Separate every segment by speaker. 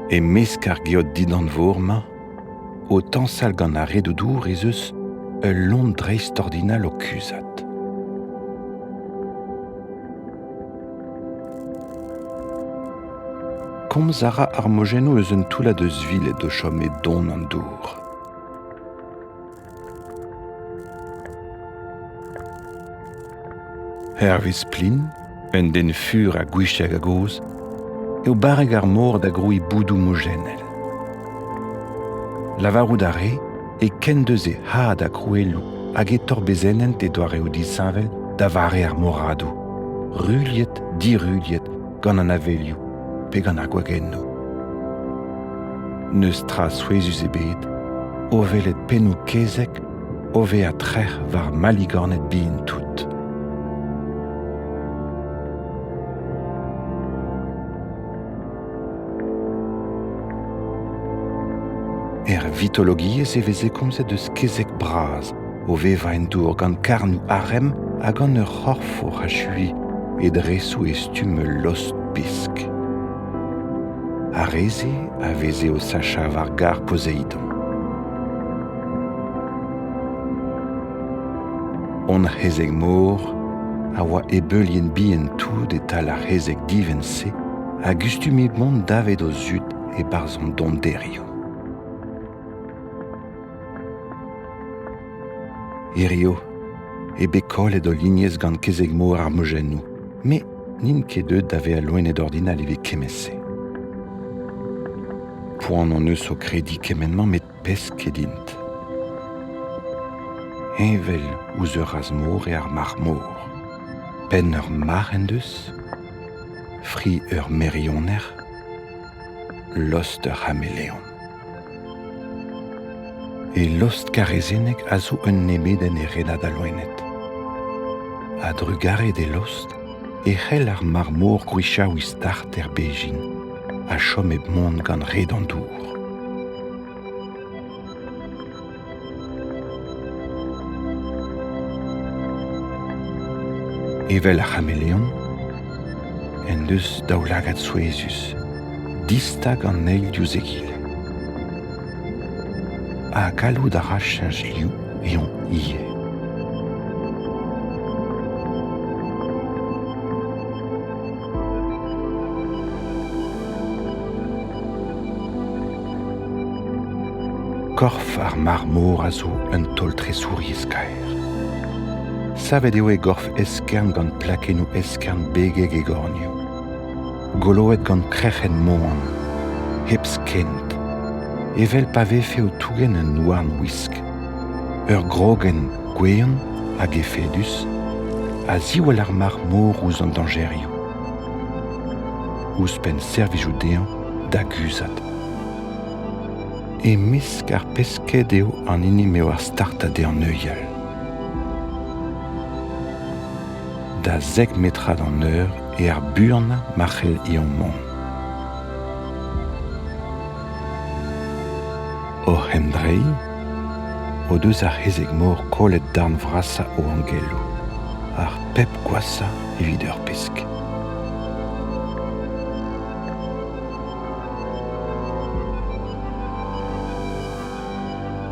Speaker 1: E mesk ar geot didan vorma, o tansal gant a redoudour ez eus ul lont dreistordinal o kuzat. Komz a ra ar mojennoù eus un toulad eus villet o chom e don an dour. Hervez plin, un den fur a gwishag a goz, eo barreg ar mor da groui boudou mojenel. Lavarout a re e ken deus e ha da krouelou hag e torbezenent e doare o disanvel da vare ar moradou. Ruliet, diruliet, gant an avelioù, pe gant ar gwagennoù. Neus tra souezus e bet, o velet pennou kezek, o ve a trec'h var maligornet bihan tout. Vitologiez e veze komzet eus kezek braz, o veva en dour gant karnou arem hag an ur c'horfo c'hachuiñ e dresou e stume lost pisk. A reze a veze o sacha var gar Poseidon. On c'hezeg mor a oa ebelien bihan tout e tal ar c'hezeg diven-se a gustume mont davet o zud e barzon don derio. Erio, ebe kollet o lignez gant kezeg mor ar mojennoù, me n'in ket deut da ve a loenet ordinal eve kemese. Poan an eus o kredi kemenman met pes kedint. Evel ouz ur raz mor e ar mar mor. Pen ur mar en deus, fri ur merioner, lost ur hameleon. E lost karezenek a zo un nemedenn e redad a loenet. A drugare de lost e c'hell ar mar mor gwichaoù start er bejin, a chom eb mont gant red an dour. Evel ar hameleon, en deus daoulagad souezus, distag an eil diouz egile. A gallout a ra cheñch liou e on ie. Gorf ar mar mor a zo un tol tre souriez kaer. Savet eo e gorf eskern gant plakennoù eskern begeg e gornioù. Goloet gant krec'hen moan, hebs kent. Evel pa vefe o tougen un nouarn wisk. Ur grogen gweon hag efedus, a ziwel ar mar mor ouz an dangerioù. Ouzpen servijoù dean da guzat. E mesk ar pesket eo an inim eo ar startad e an euial. Da 10 metrad an eur e ar burna marc'hel eon mont. O hemdrei, o deus ar c'hezeg mor kollet darn vrasa o angello, ar pep gwasa evit ur pesk.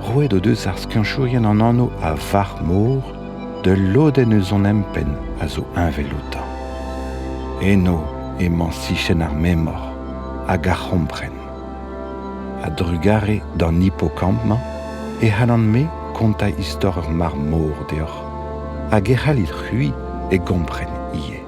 Speaker 1: Roet o deus ar skianchourien an anno a var mor, de loden eus on empen a zo invelouta. Eno emañ sichen ar memor, hag ar c'hompren. A drugare d'an hippocampman e c'hallan me konta istor ur mar mor deoc'h, hag e c'hallit c'hui e gompren ie.